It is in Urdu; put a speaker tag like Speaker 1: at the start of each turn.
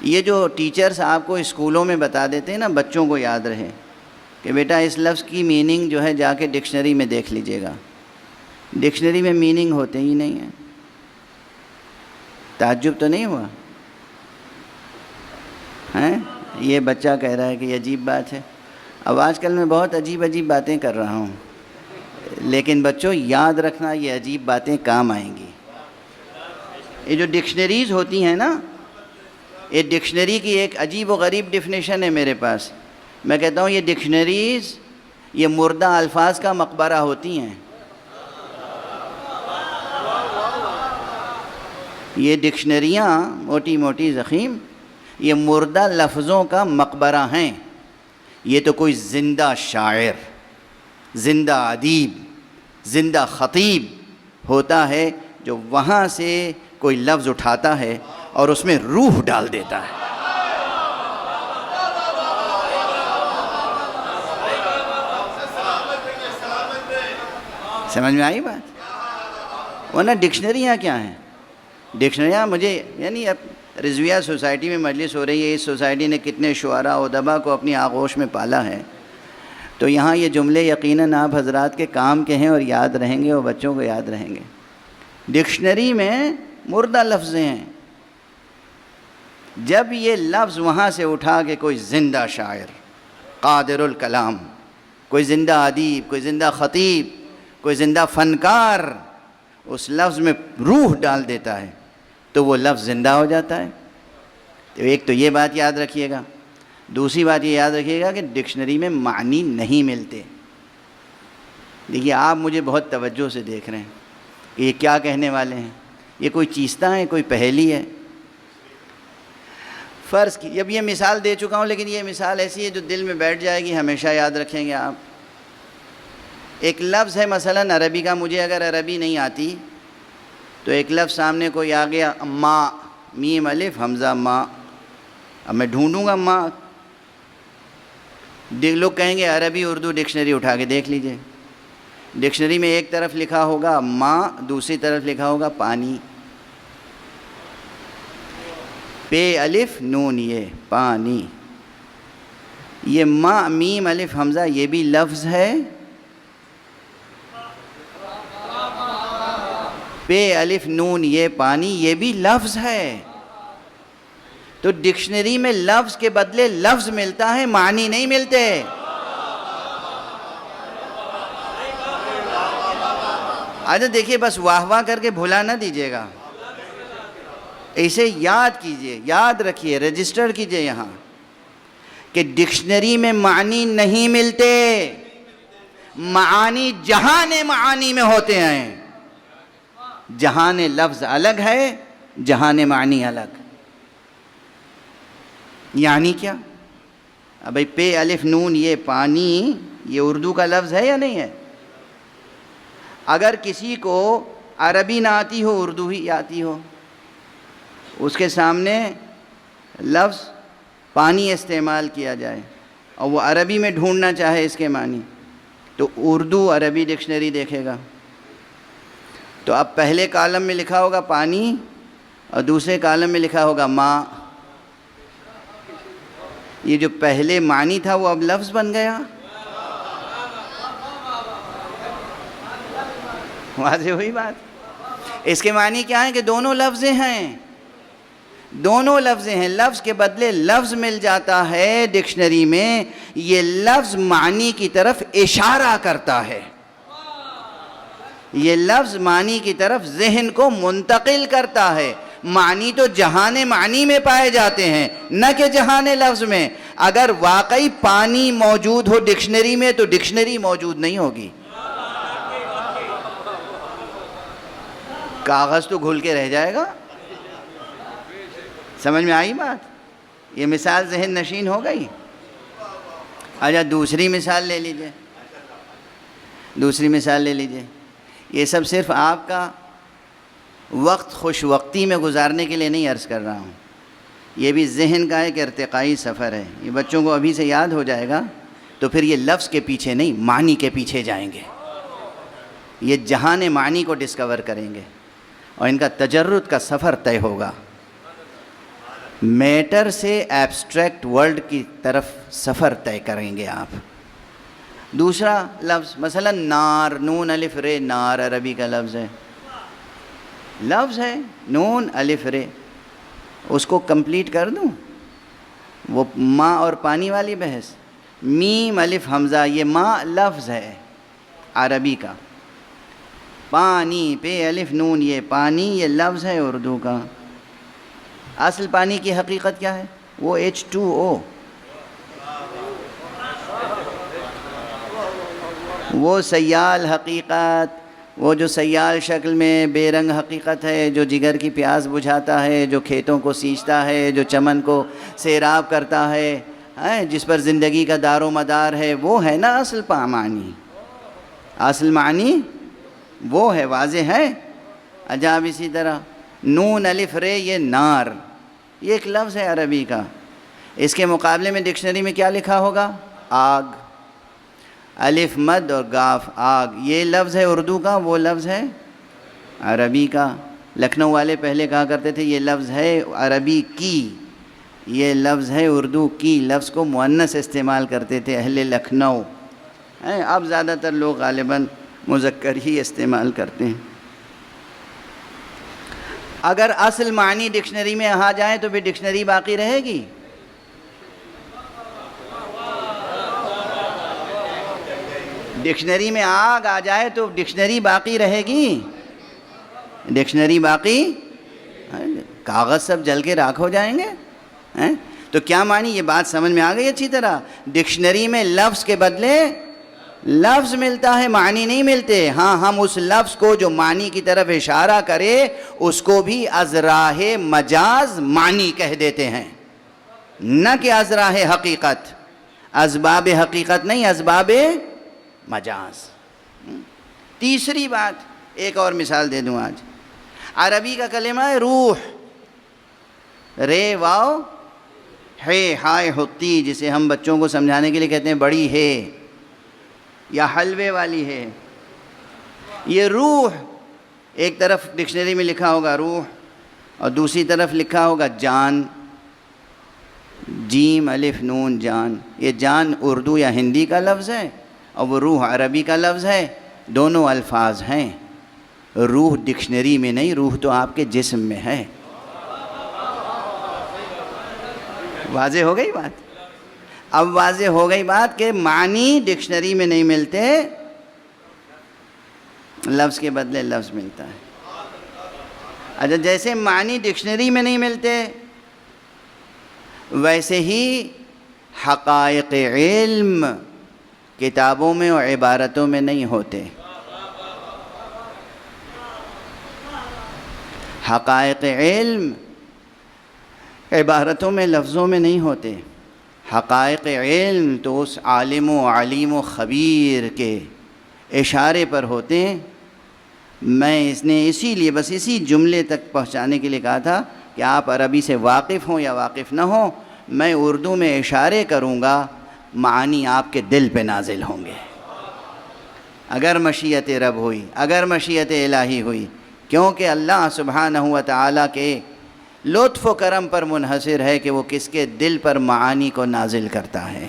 Speaker 1: یہ جو ٹیچرز آپ کو اسکولوں میں بتا دیتے ہیں نا، بچوں کو یاد رہے کہ بیٹا اس لفظ کی میننگ جو ہے جا کے ڈکشنری میں دیکھ لیجئے گا، ڈکشنری میں میننگ ہوتے ہی نہیں ہیں۔ تعجب تو نہیں ہوا؟ ہیں یہ بچہ کہہ رہا ہے کہ یہ عجیب بات ہے۔ اب آج کل میں بہت عجیب باتیں کر رہا ہوں، لیکن بچوں یاد رکھنا یہ عجیب باتیں کام آئیں گی۔ یہ جو ڈکشنریز ہوتی ہیں نا، یہ ڈکشنری کی ایک عجیب و غریب ڈیفینیشن ہے میرے پاس۔ میں کہتا ہوں یہ ڈکشنریز یہ مردہ الفاظ کا مقبرہ ہوتی ہیں۔ یہ ڈکشنریاں موٹی موٹی ضخیم یہ مردہ لفظوں کا مقبرہ ہیں۔ یہ تو کوئی زندہ شاعر، زندہ ادیب، زندہ خطیب ہوتا ہے جو وہاں سے کوئی لفظ اٹھاتا ہے اور اس میں روح ڈال دیتا ہے۔ سمجھ میں آئی بات؟ ورنہ ڈکشنریاں کیا ہیں؟ ڈکشنریاں مجھے یعنی اب رضویہ سوسائٹی میں مجلس ہو رہی ہے، اس سوسائٹی نے کتنے شعراء و ادبا کو اپنی آغوش میں پالا ہے، تو یہاں یہ جملے یقیناً آپ حضرات کے کام کے ہیں اور یاد رہیں گے اور بچوں کو یاد رہیں گے۔ ڈکشنری میں مردہ لفظ ہیں، جب یہ لفظ وہاں سے اٹھا کے کوئی زندہ شاعر، قادر الکلام، کوئی زندہ ادیب، کوئی زندہ خطیب، کوئی زندہ فنکار اس لفظ میں روح ڈال دیتا ہے تو وہ لفظ زندہ ہو جاتا ہے۔ تو ایک تو یہ بات یاد رکھیے گا، دوسری بات یہ یاد رکھیے گا کہ ڈکشنری میں معنی نہیں ملتے۔ دیکھیے آپ مجھے بہت توجہ سے دیکھ رہے ہیں کہ یہ کیا کہنے والے ہیں، یہ کوئی چیستہ ہے، کوئی پہیلی ہے۔ فرض کی اب یہ مثال دے چکا ہوں، لیکن یہ مثال ایسی ہے جو دل میں بیٹھ جائے گی، ہمیشہ یاد رکھیں گے آپ۔ ایک لفظ ہے مثلاً عربی کا، مجھے اگر عربی نہیں آتی تو ایک لفظ سامنے کوئی آ گیا، ماں، میم الف حمزہ ماں، اب میں ڈھونڈوں گا ماں، لوگ کہیں گے عربی اردو ڈکشنری اٹھا کے دیکھ لیجئے، ڈکشنری میں ایک طرف لکھا ہوگا ماں، دوسری طرف لکھا ہوگا پانی، پے الف نون یہ پانی، یہ ماں میم الف حمزہ یہ بھی لفظ ہے، پے الف نون یہ پانی یہ بھی لفظ ہے۔ تو ڈکشنری میں لفظ کے بدلے لفظ ملتا ہے، معنی نہیں ملتے۔ آج دیکھیے بس واہ واہ کر کے بھلا نہ دیجیے گا، اسے یاد کیجئے، یاد رکھیے، رجسٹر کیجئے یہاں کہ ڈکشنری میں معنی نہیں ملتے، معانی جہان معانی میں ہوتے ہیں۔ جہان لفظ الگ ہے، جہان معنی الگ۔ یعنی کیا؟ اب بھائی پے الف نون یہ پانی یہ اردو کا لفظ ہے یا نہیں ہے؟ اگر کسی کو عربی نہ آتی ہو، اردو ہی آتی ہو، اس کے سامنے لفظ پانی استعمال کیا جائے اور وہ عربی میں ڈھونڈنا چاہے اس کے معنی، تو اردو عربی ڈکشنری دیکھے گا، تو اب پہلے کالم میں لکھا ہوگا پانی اور دوسرے کالم میں لکھا ہوگا ماں۔ یہ جو پہلے معنی تھا وہ اب لفظ بن گیا۔ واضح ہوئی بات؟ اس کے معنی کیا ہے کہ دونوں لفظیں ہیں، دونوں لفظیں ہیں، لفظ کے بدلے لفظ مل جاتا ہے ڈکشنری میں، یہ لفظ معنی کی طرف اشارہ کرتا ہے، یہ لفظ معنی کی طرف ذہن کو منتقل کرتا ہے۔ معنی تو جہان معنی میں پائے جاتے ہیں، نہ کہ جہان لفظ میں۔ اگر واقعی پانی موجود ہو ڈکشنری میں تو ڈکشنری موجود نہیں ہوگی، کاغذ تو گھل کے رہ جائے گا۔ سمجھ میں آئی بات؟ یہ مثال ذہن نشین ہو گئی۔ اچھا دوسری مثال لے لیجئے، دوسری مثال لے لیجئے۔ یہ سب صرف آپ کا وقت خوش وقتی میں گزارنے کے لیے نہیں عرض کر رہا ہوں، یہ بھی ذہن کا ایک ارتقائی سفر ہے۔ یہ بچوں کو ابھی سے یاد ہو جائے گا تو پھر یہ لفظ کے پیچھے نہیں معنی کے پیچھے جائیں گے، یہ جہان معنی کو ڈسکور کریں گے اور ان کا تجرد کا سفر طے ہوگا۔ میٹر سے ایبسٹریکٹ ورلڈ کی طرف سفر طے کریں گے آپ. دوسرا لفظ مثلا نار، نون الف رے، نار عربی کا لفظ ہے نون الف رے، اس کو کمپلیٹ کر دوں، وہ ماں اور پانی والی بحث. میم الف حمزہ، یہ ماں لفظ ہے عربی کا. پانی، پے الف نون، یہ پانی، یہ لفظ ہے اردو کا. اصل پانی کی حقیقت کیا ہے؟ وہ H2O، وہ سیال حقیقت، وہ جو سیال شکل میں بے رنگ حقیقت ہے، جو جگر کی پیاس بجھاتا ہے، جو کھیتوں کو سینچتا ہے، جو چمن کو سیراب کرتا ہے، جس پر زندگی کا دار و مدار ہے، وہ ہے نا اصل معنی. اصل معنی وہ ہے، واضح ہے. عجاب اسی طرح نون الف رے، یہ نار، یہ ایک لفظ ہے عربی کا. اس کے مقابلے میں ڈکشنری میں کیا لکھا ہوگا؟ آگ. الف مد اور گاف، آگ، یہ لفظ ہے اردو کا، وہ لفظ ہے عربی کا. لکھنؤ والے پہلے کہا کرتے تھے یہ لفظ ہے عربی کی، یہ لفظ ہے اردو کی. لفظ کو مؤنث استعمال کرتے تھے اہل لکھنؤ. اب زیادہ تر لوگ غالباً مذکر ہی استعمال کرتے ہیں. اگر اصل معنی ڈکشنری میں آ جائیں تو پھر ڈکشنری باقی رہے گی؟ ڈکشنری میں آگ آ جائے تو ڈکشنری باقی رہے گی؟ ڈکشنری باقی، کاغذ سب جل کے راکھ ہو جائیں گے. تو کیا معنی؟ یہ بات سمجھ میں آ گئی اچھی طرح. ڈکشنری میں لفظ کے بدلے لفظ ملتا ہے، معنی نہیں ملتے. ہاں، ہم اس لفظ کو جو معنی کی طرف اشارہ کرے اس کو بھی از راہ مجاز معنی کہہ دیتے ہیں، نہ کہ از راہ حقیقت. اسباب حقیقت نہیں، اسباب مجاز. تیسری بات، ایک اور مثال دے دوں آج. عربی کا کلمہ ہے روح، رے واو ہے ہائے ہوتی، جسے ہم بچوں کو سمجھانے کے لیے کہتے ہیں بڑی ہے یا حلوے والی ہے. یہ روح، ایک طرف ڈکشنری میں لکھا ہوگا روح اور دوسری طرف لکھا ہوگا جان، جیم الف نون جان. یہ جان اردو یا ہندی کا لفظ ہے اور وہ روح عربی کا لفظ ہے. دونوں الفاظ ہیں. روح ڈکشنری میں نہیں، روح تو آپ کے جسم میں ہے. واضح ہو گئی بات؟ اب واضح ہو گئی بات کہ معنی ڈکشنری میں نہیں ملتے، لفظ کے بدلے لفظ ملتا ہے. اچھا، جیسے معنی ڈکشنری میں نہیں ملتے ویسے ہی حقائق علم کتابوں میں اور عبارتوں میں نہیں ہوتے. حقائق علم عبارتوں میں، لفظوں میں نہیں ہوتے. حقائق علم تو اس عالم و علیم و خبیر کے اشارے پر ہوتے ہیں. میں اس نے اسی لیے بس اسی جملے تک پہنچانے کے لیے کہا تھا کہ آپ عربی سے واقف ہوں یا واقف نہ ہوں، میں اردو میں اشارے کروں گا، معانی آپ کے دل پہ نازل ہوں گے اگر مشیت رب ہوئی، اگر مشیت الہی ہوئی. کیونکہ اللہ سبحانہ و تعالیٰ کے لطف و کرم پر منحصر ہے کہ وہ کس کے دل پر معانی کو نازل کرتا ہے.